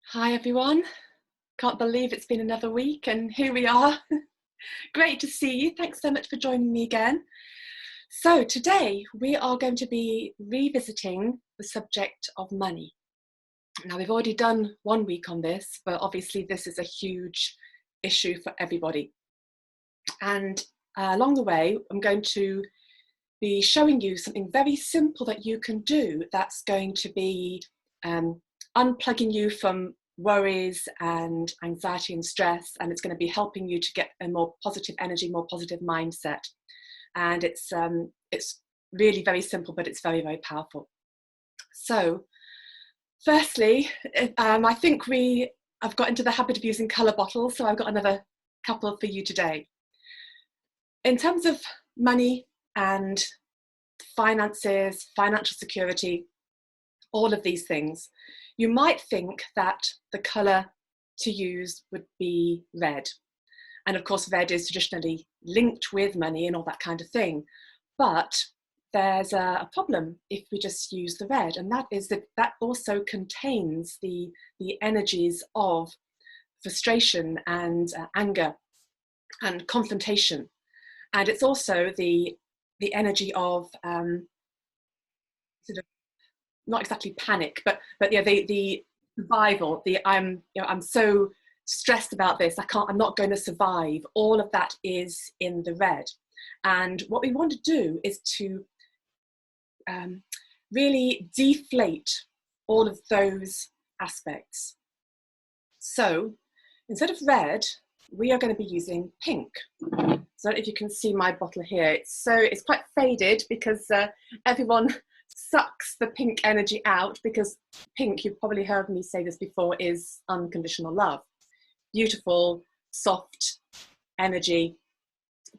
Hi everyone. Can't believe it's been another week and here we are. Great to see you. Thanks so much for joining me again. So today we are going to be revisiting the subject of money. Now we've already done 1 week on this, but obviously this is a huge issue for everybody. And along the way, I'm going to be showing you something very simple that you can do that's going to be unplugging you from worries and anxiety and stress, and it's going to be helping you to get a more positive energy, more positive mindset. And it's really very simple, but it's very, very powerful. So firstly, I think I've got into the habit of using colour bottles, so I've got another couple for you today. In terms of money and finances, financial security, all of these things, you might think that the colour to use would be red. And of course, red is traditionally linked with money and all that kind of thing. But there's a problem if we just use the red, and that is that also contains the energies of frustration and anger and confrontation. And it's also the energy of sort of not exactly panic, but yeah, the survival. I'm so stressed about this. I'm not going to survive. All of that is in the red. And what we want to do is to really deflate all of those aspects. So instead of red, we are going to be using pink. So if you can see my bottle here, it's quite faded because everyone sucks the pink energy out, because pink, you've probably heard me say this before, is unconditional love. Beautiful, soft energy,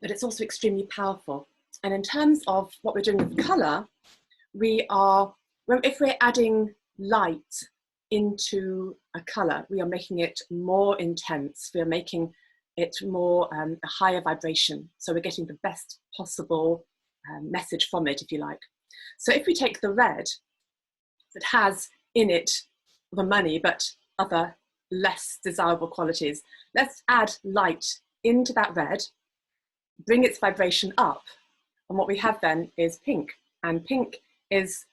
but it's also extremely powerful. And in terms of what we're doing with colour, if we're adding light into a colour, we are making it more intense. We are making it more a higher vibration. So we're getting the best possible message from it, if you like. So if we take the red that has in it the money, but other less desirable qualities, let's add light into that red, bring its vibration up. And what we have then is pink. And pink is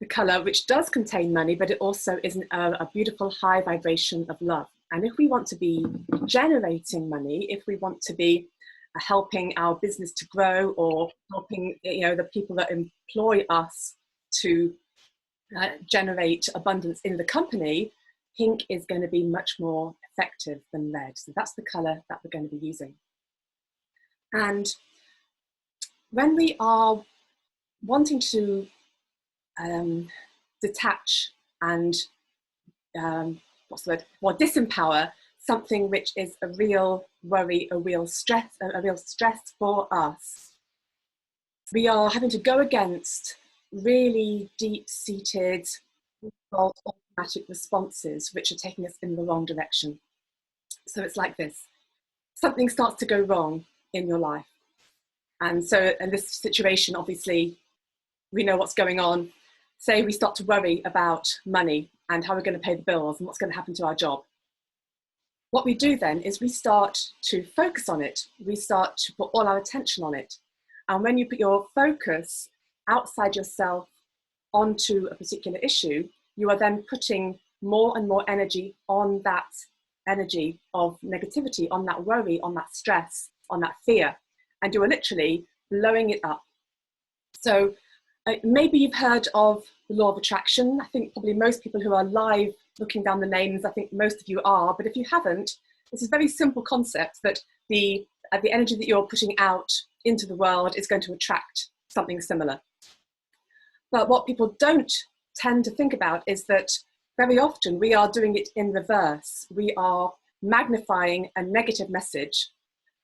the colour which does contain money, but it also is a beautiful high vibration of love. And if we want to be generating money, if we want to be helping our business to grow, or helping the people that employ us to generate abundance in the company, pink is going to be much more effective than red. So that's the colour that we're going to be using. And when we are wanting to detach and disempower something which is a real worry, a real stress for us, we are having to go against really deep-seated automatic responses which are taking us in the wrong direction. So it's like this: something starts to go wrong in your life, and so in this situation, obviously we know what's going on. Say we start to worry about money and how we're going to pay the bills and what's going to happen to our job. What we do then is we start to focus on it. We start to put all our attention on it. And when you put your focus outside yourself onto a particular issue, you are then putting more and more energy on that energy of negativity, on that worry, on that stress, on that fear. And you are literally blowing it up. So maybe you've heard of the law of attraction. I think probably most people who are live looking down the names, I think most of you are. But if you haven't, this is a very simple concept that the energy that you're putting out into the world is going to attract something similar. But what people don't tend to think about is that very often we are doing it in reverse. We are magnifying a negative message,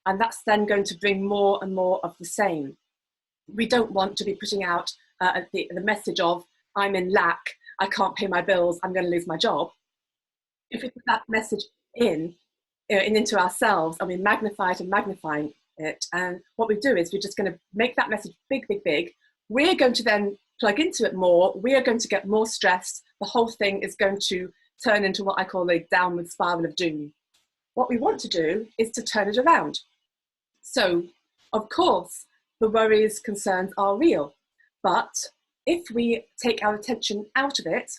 and that's then going to bring more and more of the same. We don't want to be putting out the message of, I'm in lack, I can't pay my bills, I'm going to lose my job. If we put that message into ourselves, and we magnify it and magnifying it, and what we do is we're just going to make that message big, big, big. We're going to then plug into it more. We are going to get more stressed. The whole thing is going to turn into what I call a downward spiral of doom. What we want to do is to turn it around. So, of course, the worries, concerns are real, but if we take our attention out of it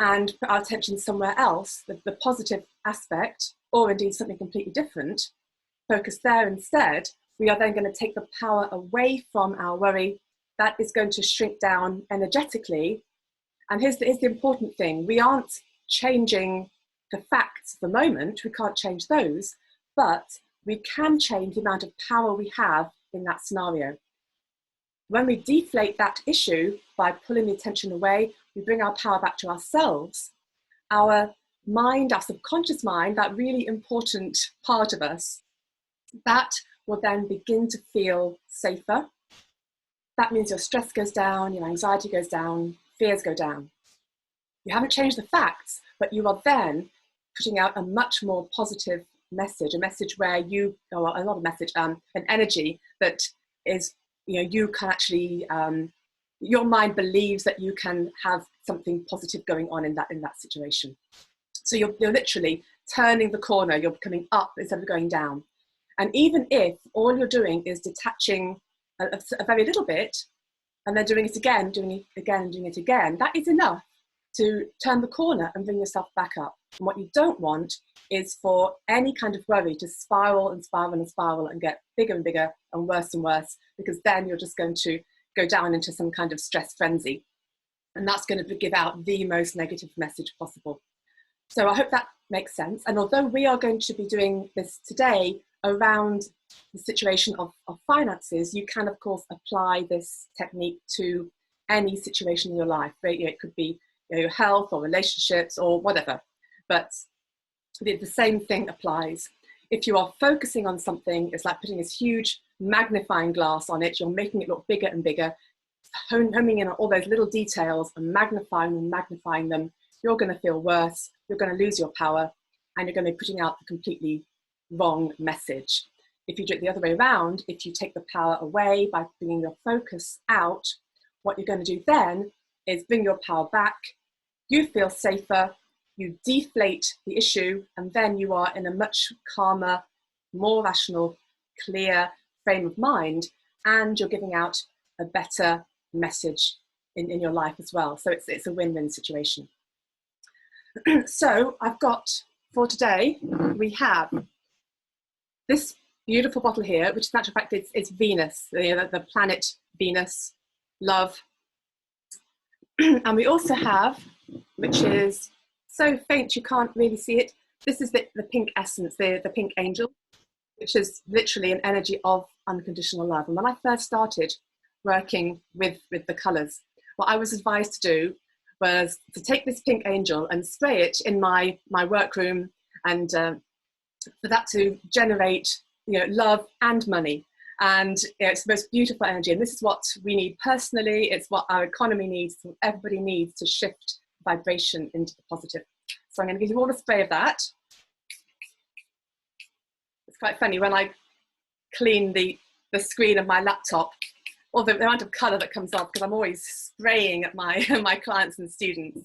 and put our attention somewhere else, the positive aspect, or indeed something completely different, focus there instead, we are then going to take the power away from our worry. That is going to shrink down energetically. And here's the important thing. We aren't changing the facts at the moment. We can't change those, but we can change the amount of power we have in that scenario. When we deflate that issue by pulling the attention away, we bring our power back to ourselves. Our mind, our subconscious mind, that really important part of us, that will then begin to feel safer. That means your stress goes down, your anxiety goes down, fears go down. You haven't changed the facts, but you are then putting out a much more positive message, a message where you, or not a message, an energy that is, you can actually, your mind believes that you can have something positive going on in that situation. So you're literally turning the corner, you're coming up instead of going down. And even if all you're doing is detaching a very little bit, and then doing it again, doing it again, and doing it again, that is enough to turn the corner and bring yourself back up. And what you don't want is for any kind of worry to spiral and spiral and spiral and get bigger and bigger and worse, because then you're just going to go down into some kind of stress frenzy. And that's going to give out the most negative message possible. So I hope that makes sense. And although we are going to be doing this today around the situation of finances, you can, of course, apply this technique to any situation in your life. It could be your health or relationships or whatever. But the same thing applies. If you are focusing on something, it's like putting this huge magnifying glass on it. You're making it look bigger and bigger, homing in on all those little details and magnifying them. You're going to feel worse. You're going to lose your power, and you're going to be putting out the completely wrong message. If you do it the other way around, if you take the power away by bringing your focus out, what you're going to do then is bring your power back. You feel safer, you deflate the issue, and then you are in a much calmer, more rational, clear frame of mind, and you're giving out a better message in your life as well. So it's a win-win situation. So I've got, for today, we have this beautiful bottle here, which in actual fact it's Venus, the planet Venus, love. And we also have, which is so faint you can't really see it, this is the pink essence, the pink angel, which is literally an energy of unconditional love. And when I first started working with the colours, what I was advised to do was to take this pink angel and spray it in my workroom, and for that to generate love and money. And it's the most beautiful energy, and this is what we need personally. It's what our economy needs, what everybody needs to shift vibration into the positive. So I'm going to give you all a spray of that. It's quite funny when I clean the screen of my laptop, or the amount of colour that comes off, because I'm always spraying at my clients and students.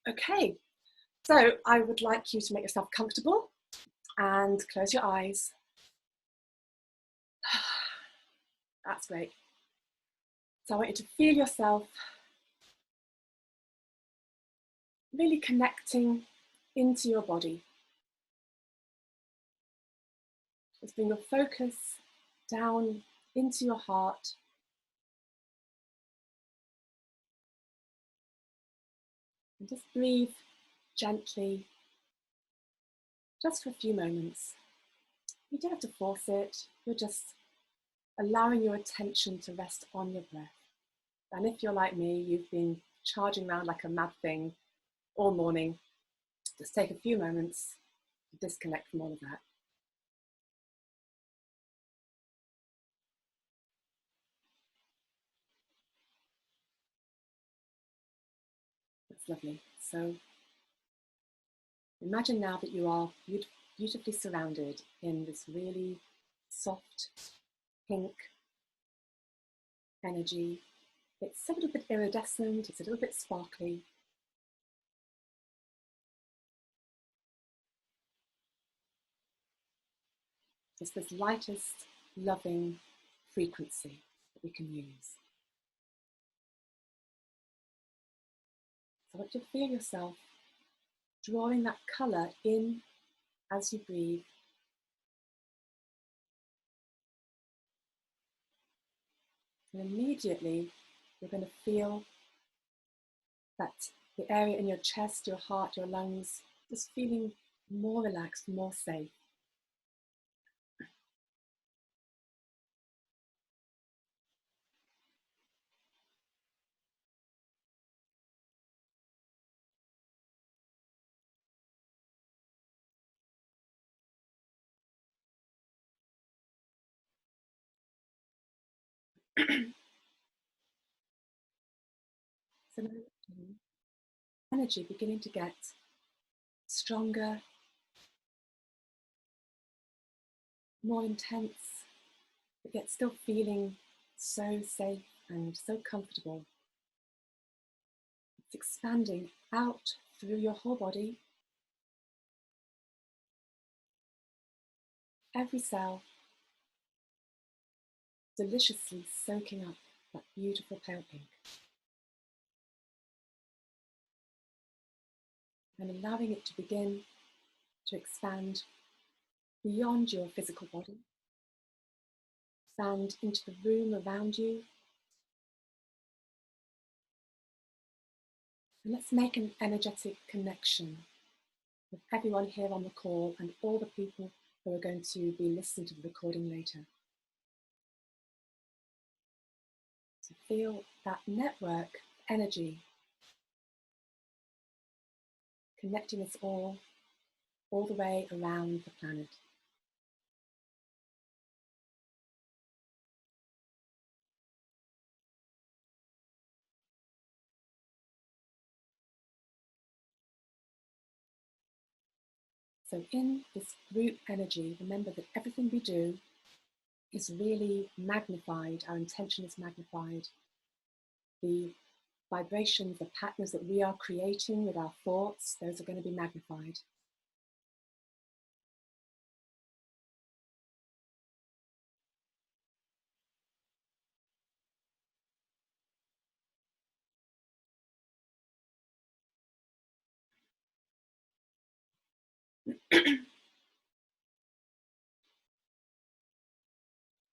Okay, so I would like you to make yourself comfortable and close your eyes. That's great. So I want you to feel yourself really connecting into your body. Just bring your focus down into your heart. And just breathe gently, just for a few moments. You don't have to force it, you're just allowing your attention to rest on your breath. And if you're like me, you've been charging around like a mad thing all morning, just take a few moments to disconnect from all of that. That's lovely. So imagine now that you are beautifully surrounded in this really soft pink energy. It's a little bit iridescent, it's a little bit sparkly. It's this lightest, loving frequency that we can use. So I want you to feel yourself drawing that colour in as you breathe. And immediately you're going to feel that the area in your chest, your heart, your lungs, just feeling more relaxed, more safe. So now energy beginning to get stronger, more intense, but yet still feeling so safe and so comfortable. It's expanding out through your whole body. Every cell deliciously soaking up that beautiful pale pink. And allowing it to begin to expand beyond your physical body, expand into the room around you. And let's make an energetic connection with everyone here on the call and all the people who are going to be listening to the recording later. So feel that network energy connecting us all the way around the planet. So in this group energy, remember that everything we do is really magnified, our intention is magnified. The vibrations, the patterns that we are creating with our thoughts, those are going to be magnified.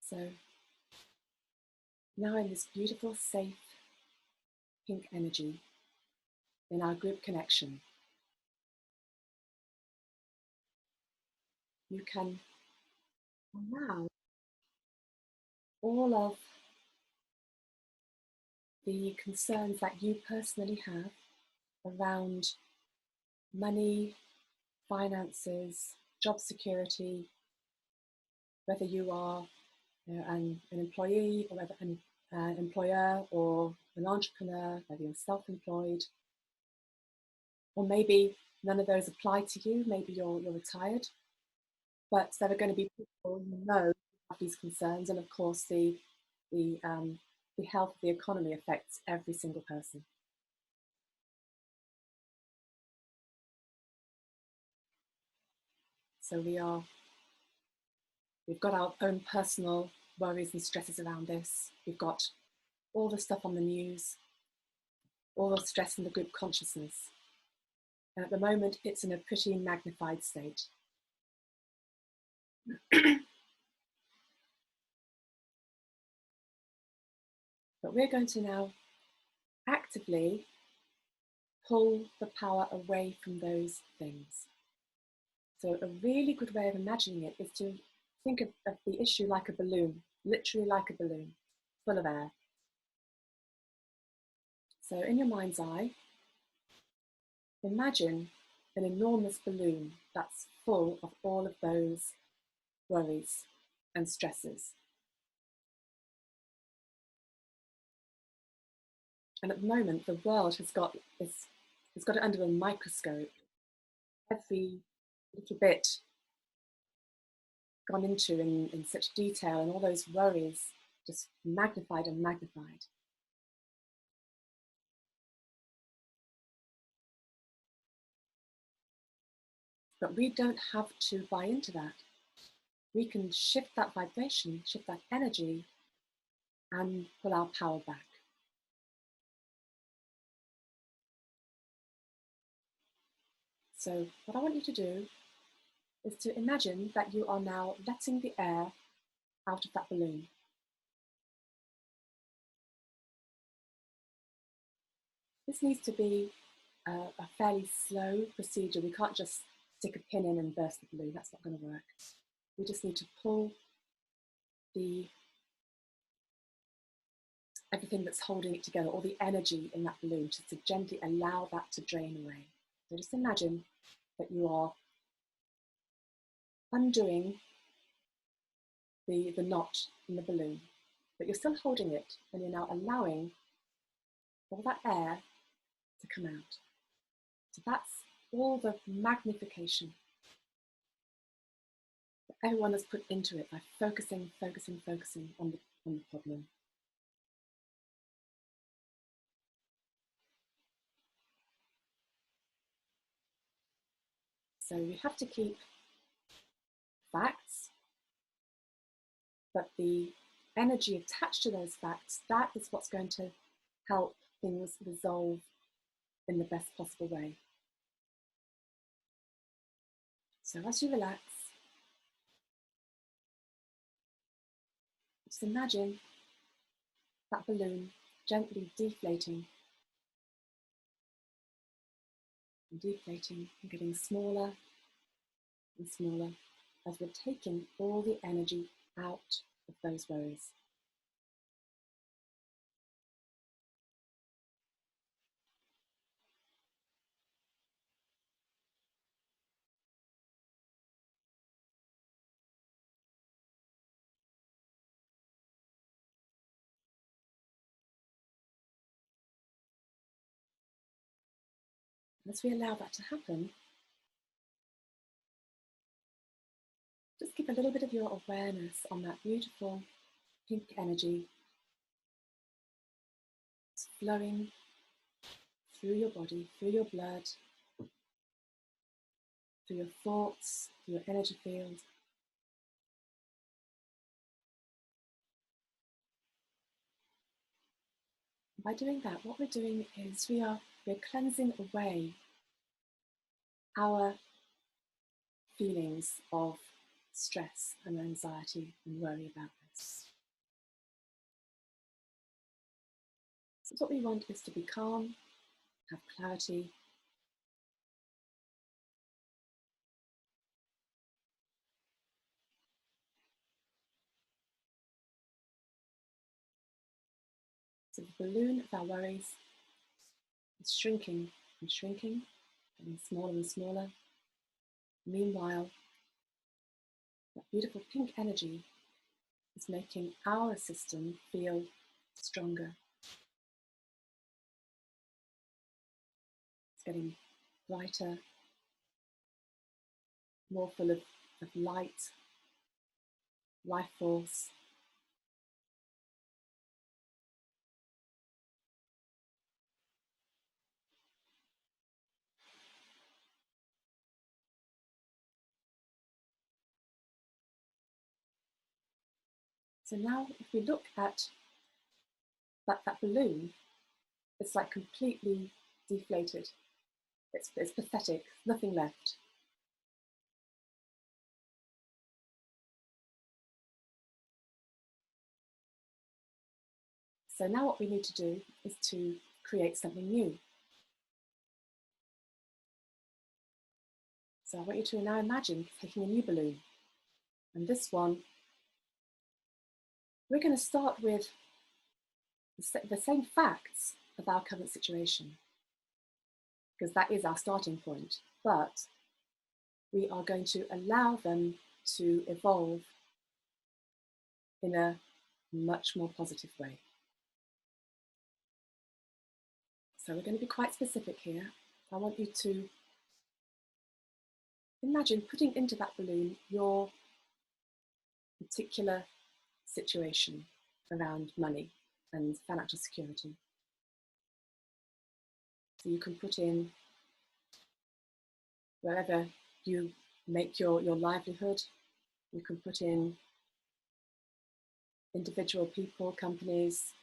So now in this beautiful, safe, pink energy in our group connection, you can allow all of the concerns that you personally have around money, finances, job security, whether you are an employee or whether an employer or an entrepreneur, whether you're self-employed, or maybe none of those apply to you, maybe you're retired, but there are going to be people who know who have these concerns, and of course the health of the economy affects every single person. So we've got our own personal worries and stresses around this. We've got all the stuff on the news, all the stress in the group consciousness. And at the moment, it's in a pretty magnified state. But we're going to now actively pull the power away from those things. So a really good way of imagining it is to think of the issue like a balloon, literally like a balloon, full of air. So in your mind's eye, imagine an enormous balloon that's full of all of those worries and stresses. And at the moment, the world has got it under a microscope. Every little bit gone into in such detail, and all those worries just magnified and magnified. But we don't have to buy into that. we can shift that vibration, shift that energy, and pull our power back. So what I want you to do is to imagine that you are now letting the air out of that balloon. This needs to be a fairly slow procedure. We can't just stick a pin in and burst the balloon. That's not going to work. We just need to pull everything that's holding it together, all the energy in that balloon, just to gently allow that to drain away. So just imagine that you are undoing the knot in the balloon, but you're still holding it, and you're now allowing all that air to come out. So that's all the magnification that everyone has put into it by focusing on the problem. So we have to keep facts, but the energy attached to those facts, that is what's going to help things resolve in the best possible way. So as you relax, just imagine that balloon gently deflating and deflating and getting smaller and smaller as we're taking all the energy out of those worries. As we allow that to happen, just keep a little bit of your awareness on that beautiful pink energy. It's flowing through your body, through your blood, through your thoughts, through your energy field. By doing that, what we're doing is we're cleansing away our feelings of stress and anxiety and worry about this. So what we want is to be calm, have clarity, so the balloon of our worries is shrinking and shrinking, getting smaller and smaller. Meanwhile, that beautiful pink energy is making our system feel stronger. It's getting brighter, more full of light, life force. So now if we look at that balloon, it's like completely deflated. It's pathetic, nothing left. So now what we need to do is to create something new. So I want you to now imagine taking a new balloon. And this one, we're going to start with the same facts of our current situation, because that is our starting point, but we are going to allow them to evolve in a much more positive way. So we're going to be quite specific here. I want you to imagine putting into that balloon your particular situation around money and financial security. So you can put in wherever you make your livelihood, You can put in individual people, companies,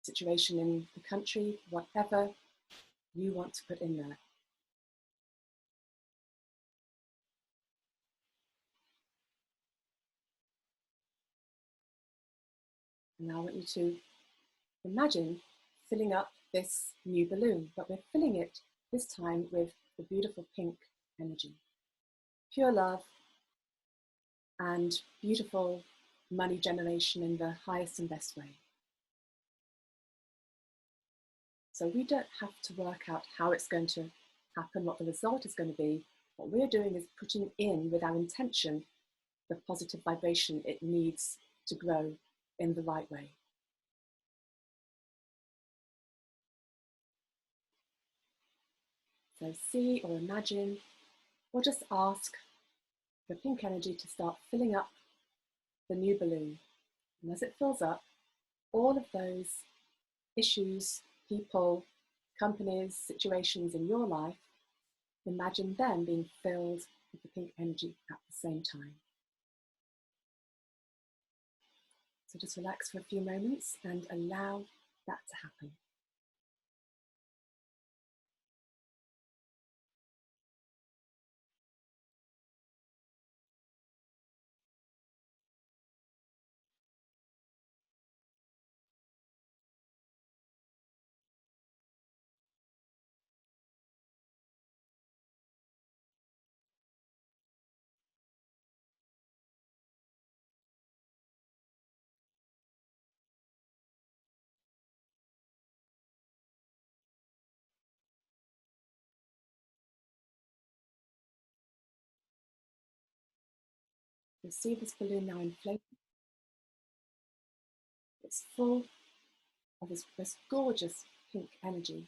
situation in the country, whatever you want to put in there. And now I want you to imagine filling up this new balloon, but we're filling it this time with the beautiful pink energy. Pure love and beautiful money generation in the highest and best way. So we don't have to work out how it's going to happen, what the result is going to be. What we're doing is putting in with our intention the positive vibration it needs to grow in the right way. So see or imagine or just ask the pink energy to start filling up the new balloon. And as it fills up, all of those issues, people, companies, situations in your life, imagine them being filled with the pink energy at the same time. So just relax for a few moments and allow that to happen. You'll see this balloon now inflated. It's full of this gorgeous pink energy.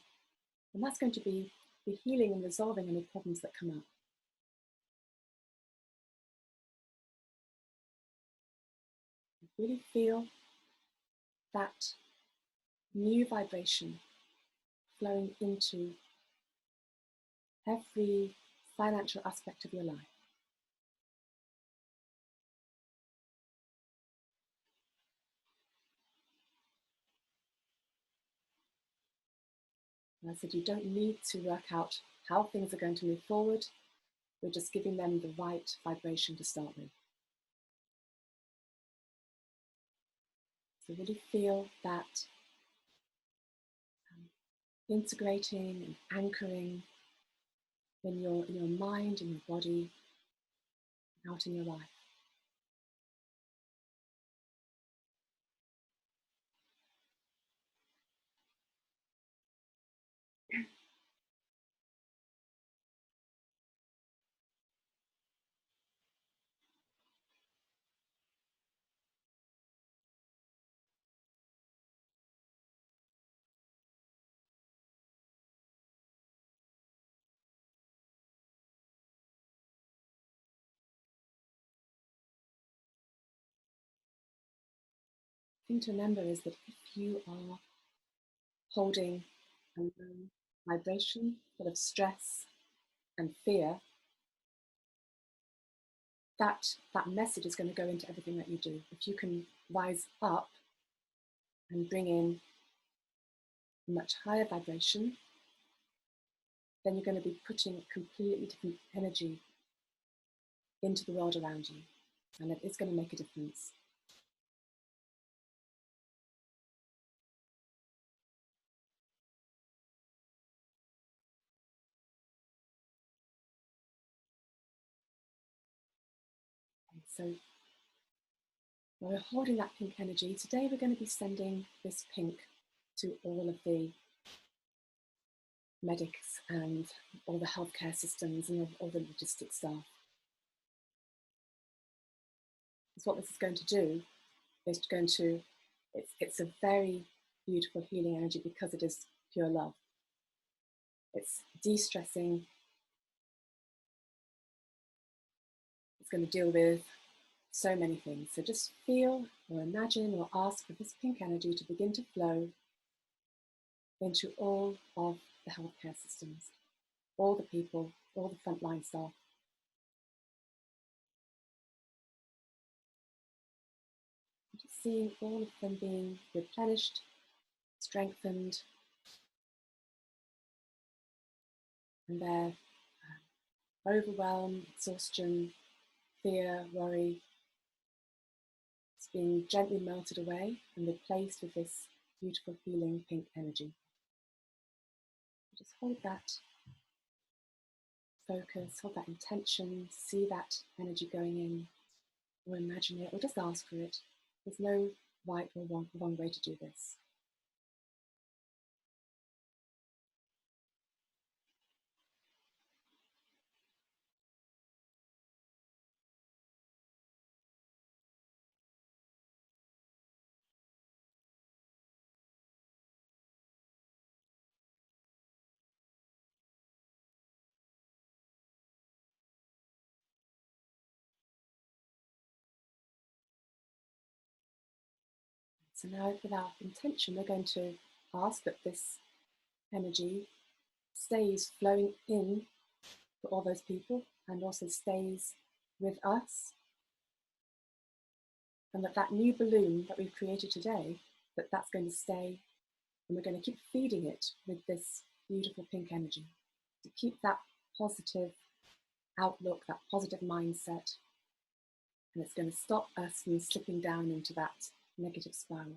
And that's going to be the healing and resolving any problems that come up. Really feel that new vibration flowing into every financial aspect of your life. And I said you don't need to work out how things are going to move forward. We're just giving them the right vibration to start with. So really feel that integrating and anchoring in your mind, in your body, out in your life. The thing to remember is that if you are holding a low vibration full of stress and fear, that message is going to go into everything that you do. If you can rise up and bring in a much higher vibration, then you're going to be putting completely different energy into the world around you, and it is going to make a difference. And so while we're holding that pink energy, today we're going to be sending this pink to all of the medics and all the healthcare systems and all the logistics staff. Because what this is going to do is it's a very beautiful healing energy because it is pure love. It's de-stressing. It's going to deal with so many things. So just feel or imagine or ask for this pink energy to begin to flow into all of the healthcare systems, all the people, all the frontline staff. seeing all of them being replenished, strengthened, and their overwhelm, exhaustion, fear, worry, it's being gently melted away and replaced with this beautiful healing pink energy. Just hold that focus, hold that intention, see that energy going in, or imagine it, or just ask for it. There's no right or wrong way to do this. So now with our intention, we're going to ask that this energy stays flowing in for all those people and also stays with us, and that new balloon that we've created today, that's going to stay, and we're going to keep feeding it with this beautiful pink energy to keep that positive outlook, that positive mindset, and it's going to stop us from slipping down into that negative spiral.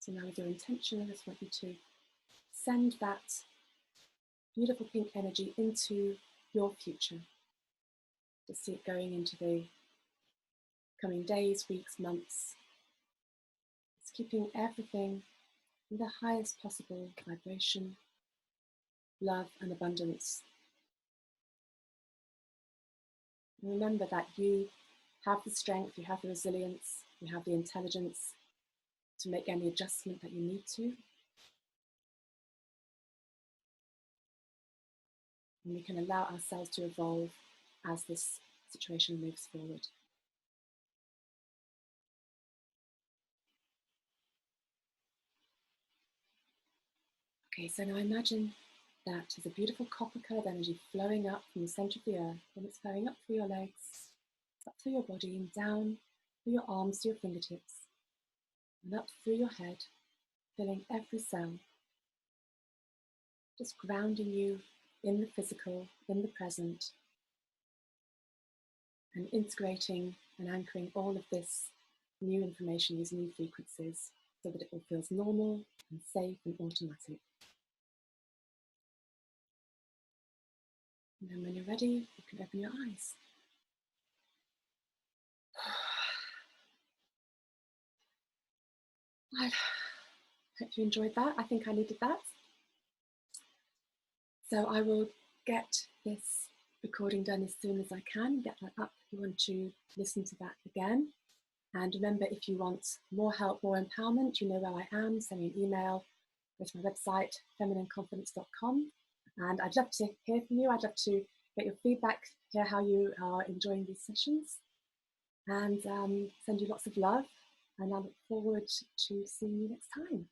So now with your intention, I just want you to send that beautiful pink energy into your future. Just see it going into the coming days, weeks, months. It's keeping everything in the highest possible vibration, love and abundance. And remember that you have the strength, you have the resilience, you have the intelligence to make any adjustment that you need to. And we can allow ourselves to evolve as this situation moves forward. Okay, so now imagine that there's a beautiful copper-coloured energy flowing up from the centre of the earth, and it's flowing up through your legs, up through your body, and down through your arms to your fingertips, and up through your head, filling every cell, just grounding you in the physical, in the present, and integrating and anchoring all of this new information, these new frequencies, so that it all feels normal and safe and automatic. And then when you're ready, you can open your eyes. I hope you enjoyed that. I think I needed that. So I will get this recording done as soon as I can, get that up if you want to listen to that again. And remember, if you want more help, more empowerment, you know where I am. Send me an email, go to my website, feminineconfidence.com. And I'd love to hear from you. I'd love to get your feedback, hear how you are enjoying these sessions, and send you lots of love. And I look forward to seeing you next time.